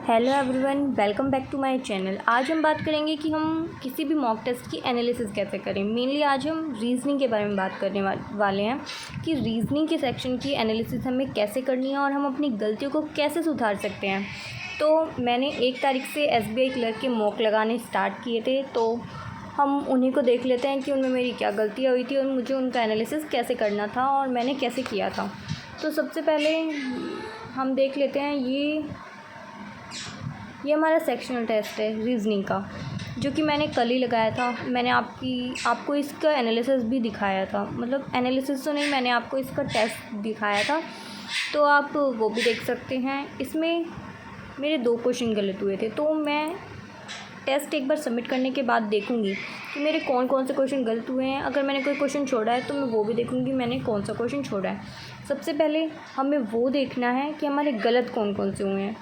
Hello everyone, welcome back to my channel. आज हम बात करेंगे कि हम किसी भी मॉक टेस्ट की एनालिसिस कैसे करें। मेनली आज हम रीजनिंग के बारे में बात करने वाले हैं कि रीजनिंग के सेक्शन की एनालिसिस हमें कैसे करनी है और हम अपनी गलतियों को कैसे सुधार सकते हैं। तो मैंने 1 तारीख से SBI क्लर्क के मॉक लगाने स्टार्ट किए थे, तो हम उन्हीं को देख लेते हैं कि उनमें मेरी क्या गलतियाँ हुई थी और मुझे उनका एनालिसिस कैसे करना था और मैंने कैसे किया था। तो सबसे पहले हम देख लेते हैं, ये हमारा सेक्शनल टेस्ट है रीज़निंग का, जो कि मैंने कल ही लगाया था। मैंने आपको इसका एनालिसिस भी दिखाया था, मतलब एनालिसिस तो नहीं, मैंने आपको इसका टेस्ट दिखाया था, तो आप वो भी देख सकते हैं। इसमें मेरे 2 क्वेश्चन गलत हुए थे, तो मैं टेस्ट एक बार सबमिट करने के बाद देखूंगी कि मेरे कौन कौन से क्वेश्चन गलत हुए हैं। अगर मैंने कोई क्वेश्चन छोड़ा है तो मैं वो भी देखूंगी मैंने कौन सा क्वेश्चन छोड़ा है। सबसे पहले हमें वो देखना है कि हमारे गलत कौन कौन से हुए हैं।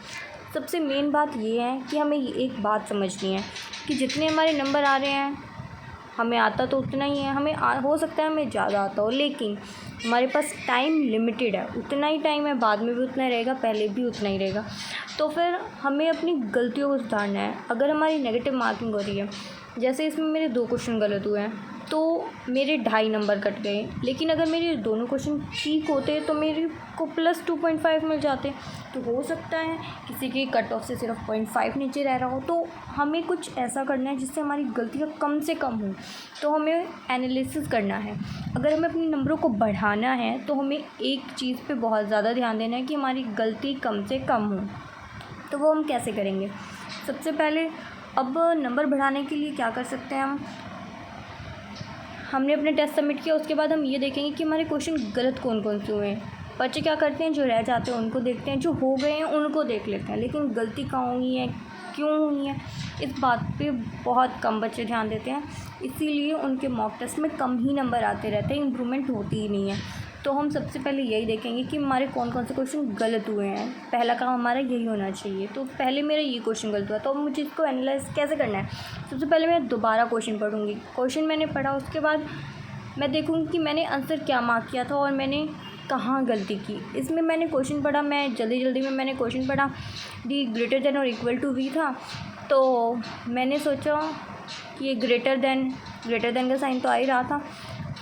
सबसे मेन बात ये है कि हमें एक बात समझनी है कि जितने हमारे नंबर आ रहे हैं, हमें आता तो उतना ही है। हो सकता है हमें ज़्यादा आता हो, लेकिन हमारे पास टाइम लिमिटेड है। उतना ही टाइम है, बाद में भी उतना ही रहेगा, पहले भी उतना ही रहेगा। तो फिर हमें अपनी गलतियों को सुधारना है। अगर हमारी नेगेटिव मार्किंग हो रही है, जैसे इसमें मेरे 2 क्वेश्चन गलत हुए हैं, तो मेरे 2.5 नंबर कट गए। लेकिन अगर मेरे दोनों क्वेश्चन ठीक होते तो मेरे को प्लस 2.5 मिल जाते। तो हो सकता है किसी की कट ऑफ से सिर्फ 0.5 नीचे रह रहा हो। तो हमें कुछ ऐसा करना है जिससे हमारी गलतियाँ कम से कम हों। तो हमें एनालिसिस करना है। अगर हमें अपने नंबरों को बढ़ाना है तो हमें एक चीज़ पे बहुत ज़्यादा ध्यान देना है कि हमारी गलती कम से कम हो। तो वो हम कैसे करेंगे? सबसे पहले अब नंबर बढ़ाने के लिए क्या कर सकते हैं हमने अपने टेस्ट सबमिट किया, उसके बाद हम ये देखेंगे कि हमारे क्वेश्चन गलत कौन कौन से हुए हैं। बच्चे क्या करते हैं, जो रह जाते हैं उनको देखते हैं, जो हो गए हैं उनको देख लेते हैं, लेकिन गलती कहाँ हुई है, क्यों हुई है, इस बात पे बहुत कम बच्चे ध्यान देते हैं। इसीलिए उनके मॉक टेस्ट में कम ही नंबर आते रहते हैं, इम्प्रूवमेंट होती ही नहीं है। तो हम सबसे पहले यही देखेंगे कि हमारे कौन कौन से क्वेश्चन गलत हुए हैं। पहला काम हमारा यही होना चाहिए। तो पहले मेरा ये क्वेश्चन गलत हुआ, तो अब मुझे इसको एनालाइज कैसे करना है। सबसे पहले मैं दोबारा क्वेश्चन पढ़ूँगी। क्वेश्चन मैंने पढ़ा, उसके बाद मैं देखूँगी कि मैंने आंसर क्या मार्क किया था और मैंने कहाँ गलती की। इसमें मैंने क्वेश्चन पढ़ा, मैं जल्दी में मैंने क्वेश्चन पढ़ा, डी ग्रेटर देन और इक्वल टू वी था। तो मैंने सोचा कि ये ग्रेटर देन का साइन तो आ ही रहा था।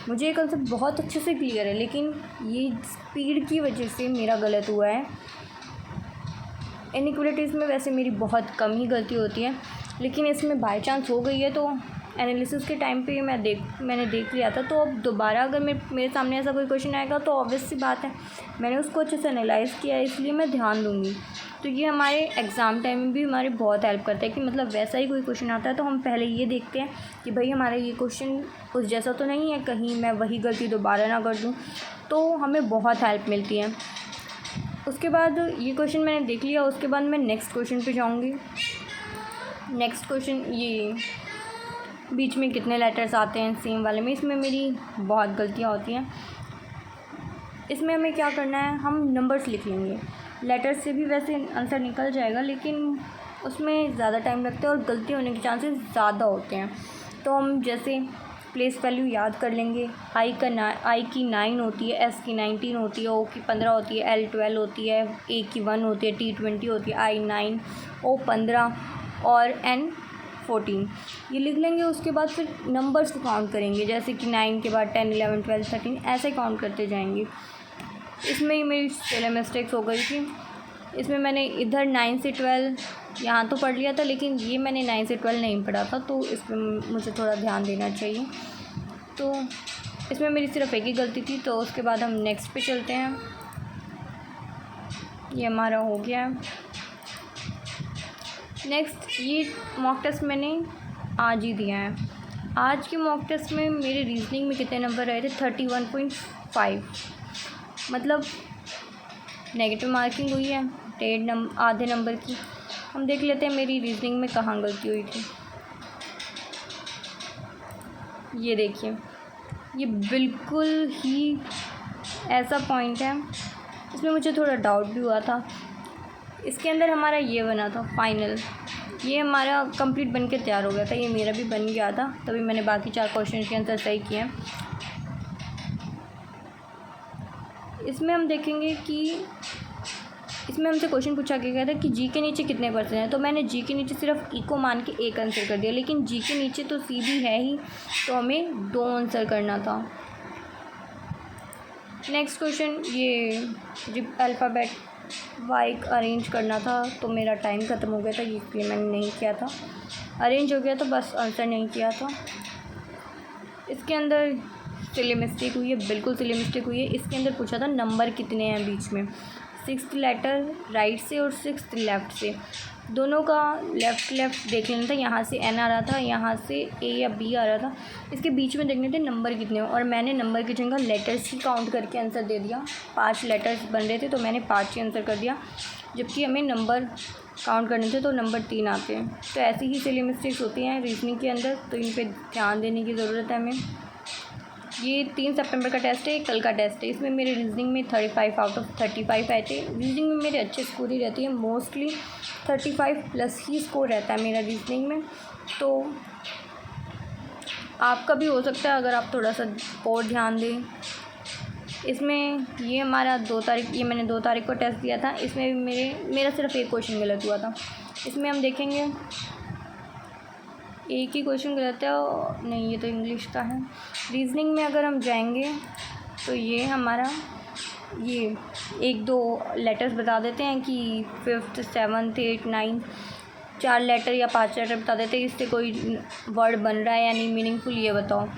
मुझे ये कंसेप्ट बहुत अच्छे से क्लियर है, लेकिन ये स्पीड की वजह से मेरा गलत हुआ है। इनइक्वलिटीज़ में वैसे मेरी बहुत कम ही गलती होती है, लेकिन इसमें बाय चांस हो गई है। तो एनालिसिस के टाइम पे मैंने देख लिया था। तो अब दोबारा अगर मेरे सामने ऐसा कोई क्वेश्चन आएगा तो ऑब्वियस सी बात है मैंने उसको अच्छे से एनालाइज़ किया है, इसलिए मैं ध्यान दूँगी। तो ये हमारे एग्ज़ाम टाइम में भी हमारी बहुत हेल्प करता है कि मतलब वैसा ही कोई क्वेश्चन आता है तो हम पहले ये देखते हैं कि भाई हमारा ये क्वेश्चन उस जैसा तो नहीं है, कहीं मैं वही गलती दोबारा ना कर दूँ। तो हमें बहुत हेल्प मिलती है। उसके बाद ये क्वेश्चन मैंने देख लिया, उसके बाद मैं नेक्स्ट क्वेश्चन पे जाऊँगी। नेक्स्ट क्वेश्चन, ये बीच में कितने लेटर्स आते हैं सेम वाले में, इसमें मेरी बहुत गलतियाँ होती हैं। इसमें हमें क्या करना है, हम नंबर्स लिख लेंगे। लेटर्स से भी वैसे आंसर निकल जाएगा, लेकिन उसमें ज़्यादा टाइम लगता है और गलती होने के चांसेस ज़्यादा होते हैं। तो हम जैसे प्लेस वैल्यू याद कर लेंगे। आई की 9 होती है, एस की 19 होती है, ओ की 15 होती है, एल 12 होती है, ए की 1 होती है, टी 20 होती है, आई 9, ओ 15 और एन 14। ये लिख लेंगे। उसके बाद फिर नंबर्स को काउंट करेंगे, जैसे कि 9 के बाद 10, 11, 12, 13 ऐसे काउंट करते जाएंगे। इसमें ही मेरी स्पेलिंग मिस्टेक्स हो गई थी। इसमें मैंने इधर 9 से 12 यहाँ तो पढ़ लिया था, लेकिन ये मैंने 9 से 12 नहीं पढ़ा था, तो इस पर मुझे थोड़ा ध्यान देना चाहिए। तो इसमें मेरी सिर्फ एक ही गलती थी। तो उसके बाद हम नेक्स्ट पे चलते हैं। ये हमारा हो गया। नेक्स्ट, ये मॉक टेस्ट मैंने आज ही दिया है। आज के मॉक टेस्ट में मेरे रीजनिंग में कितने नंबर आए थे, 31.5। मतलब नेगेटिव मार्किंग हुई है आधे नंबर की। हम देख लेते हैं मेरी रीजनिंग में कहाँ गलती हुई थी। ये देखिए, ये बिल्कुल ही ऐसा पॉइंट है, इसमें मुझे थोड़ा डाउट भी हुआ था। इसके अंदर हमारा ये बना था फाइनल, ये हमारा कंप्लीट बन के तैयार हो गया था। ये मेरा भी बन गया था, तभी मैंने बाकी 4 क्वेश्चन के आंसर सही किए। इसमें हम देखेंगे कि इसमें हमसे क्वेश्चन पूछा गया था कि जी के नीचे कितने परसेंट है, तो मैंने जी के नीचे सिर्फ ई को मान के एक आंसर कर दिया, लेकिन जी के नीचे तो सी भी है ही, तो हमें 2 आंसर करना था। नेक्स्ट क्वेश्चन, ये जब अल्फ़ाबेट वाई अरेंज करना था तो मेरा टाइम ख़त्म हो गया था, इसलिए मैंने नहीं किया था। अरेंज हो गया तो बस आंसर नहीं किया था। इसके अंदर सिली मिस्टेक हुई है, बिल्कुल सिली मिस्टेक हुई है। इसके अंदर पूछा था नंबर कितने हैं बीच में, 6th लेटर राइट से और 6th लेफ़्ट से, दोनों का लेफ़्ट देख लेना था। यहाँ से एन आ रहा था, यहाँ से ए या बी आ रहा था, इसके बीच में देखने थे नंबर कितने हो, और मैंने नंबर की जगह लेटर्स ही काउंट करके आंसर दे दिया। 5 लेटर्स बन रहे थे तो मैंने 5 ही आंसर कर दिया, जबकि हमें नंबर काउंट करने थे तो नंबर 3 आते हैं। तो ऐसी ही सिली मिस्टेक्स होती हैं रीजनिंग के अंदर, तो इन पर ध्यान देने की ज़रूरत है हमें। ये 3 सितंबर का टेस्ट है, कल का टेस्ट है। इसमें मेरे रीजनिंग में 35 आउट ऑफ 35 आए थे। रीजनिंग में मेरे अच्छे स्कोर ही रहती है, मोस्टली 35 प्लस ही स्कोर रहता है मेरा रीजनिंग में। तो आपका भी हो सकता है अगर आप थोड़ा सा और ध्यान दें। इसमें ये हमारा 2 तारीख, ये मैंने 2 तारीख को टेस्ट दिया था, इसमें भी मेरा सिर्फ एक क्वेश्चन गलत हुआ था। इसमें हम देखेंगे एक ही क्वेश्चन गलत है, नहीं ये तो इंग्लिश का है। रीजनिंग में अगर हम जाएंगे तो ये हमारा ये 1-2 लेटर्स बता देते हैं कि 5th 7th 8th 9th 4 letter या 5 लेटर बता देते हैं, इससे कोई वर्ड बन रहा है या नहीं मीनिंगफुल, ये बताओ।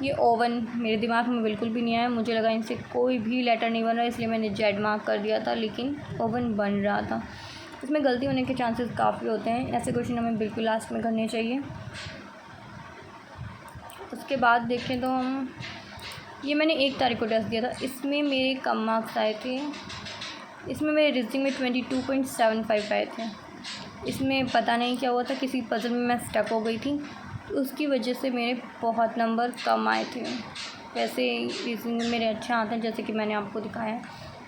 ये ओवन मेरे दिमाग में बिल्कुल भी नहीं आया, मुझे लगा इनसे कोई भी लेटर नहीं बन रहा, इसलिए मैंने जेड मार्क कर दिया था, लेकिन ओवन बन रहा था। इसमें गलती होने के चांसेस काफ़ी होते हैं, ऐसे क्वेश्चन हमें बिल्कुल लास्ट में करने चाहिए। उसके बाद देखें तो हम, ये मैंने 1 तारीख को टेस्ट दिया था, इसमें मेरे कम मार्क्स आए थे। इसमें मेरे रीजनिंग में 22.75 आए थे। इसमें पता नहीं क्या हुआ था, किसी पजल में मैं स्टक हो गई थी, तो उसकी वजह से मेरे बहुत नंबर कम आए थे। वैसे रीजनिंग में मेरे अच्छे आते हैं जैसे कि मैंने आपको दिखाया,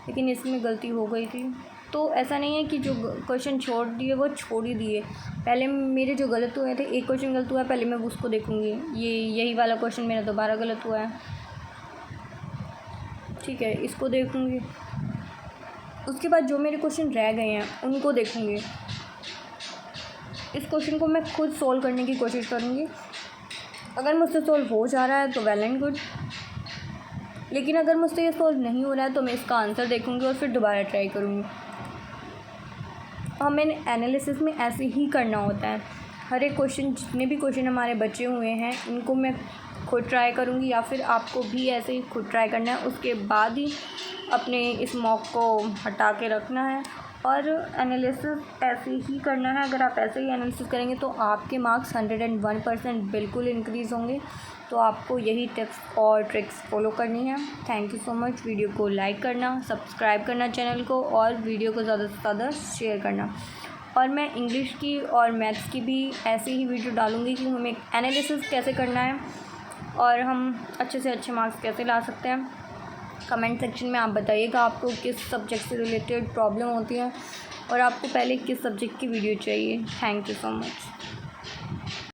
लेकिन इसमें गलती हो गई थी। तो ऐसा नहीं है कि जो क्वेश्चन छोड़ दिए वो छोड़ ही दिए, पहले मेरे जो गलत हुए थे, एक क्वेश्चन गलत हुआ है, पहले मैं उसको देखूँगी। यही वाला क्वेश्चन मेरा दोबारा गलत हुआ है, ठीक है, इसको देखूँगी। उसके बाद जो मेरे क्वेश्चन रह गए हैं उनको देखूँगी। इस क्वेश्चन को मैं खुद सॉल्व करने की कोशिश करूँगी। अगर मुझसे सॉल्व हो जा रहा है तो वेल एंड गुड, लेकिन अगर मुझसे ये सॉल्व नहीं हो रहा है तो मैं इसका आंसर देखूँगी और फिर दोबारा ट्राई करूँगी। हमें एनालिसिस में ऐसे ही करना होता है। हर एक क्वेश्चन, जितने भी क्वेश्चन हमारे बचे हुए हैं, इनको मैं खुद ट्राई करूँगी, या फिर आपको भी ऐसे ही खुद ट्राई करना है। उसके बाद ही अपने इस मॉक को हटा के रखना है और एनालिसिस ऐसे ही करना है। अगर आप ऐसे ही एनालिसिस करेंगे तो आपके मार्क्स 101% बिल्कुल इंक्रीज़ होंगे। तो आपको यही टिप्स और ट्रिक्स फॉलो करनी है। Thank you so much. Video को लाइक करना, सब्सक्राइब करना चैनल को, और वीडियो को ज़्यादा से ज़्यादा शेयर करना। और मैं इंग्लिश की और मैथ्स की भी ऐसे ही वीडियो डालूँगी कि हमें एनालिसिस कैसे करना है और हम अच्छे से अच्छे मार्क्स कैसे ला सकते हैं। कमेंट सेक्शन में आप बताइएगा आपको किस सब्जेक्ट से रिलेटेड प्रॉब्लम होती है और आपको पहले किस सब्जेक्ट की वीडियो चाहिए। Thank you so much.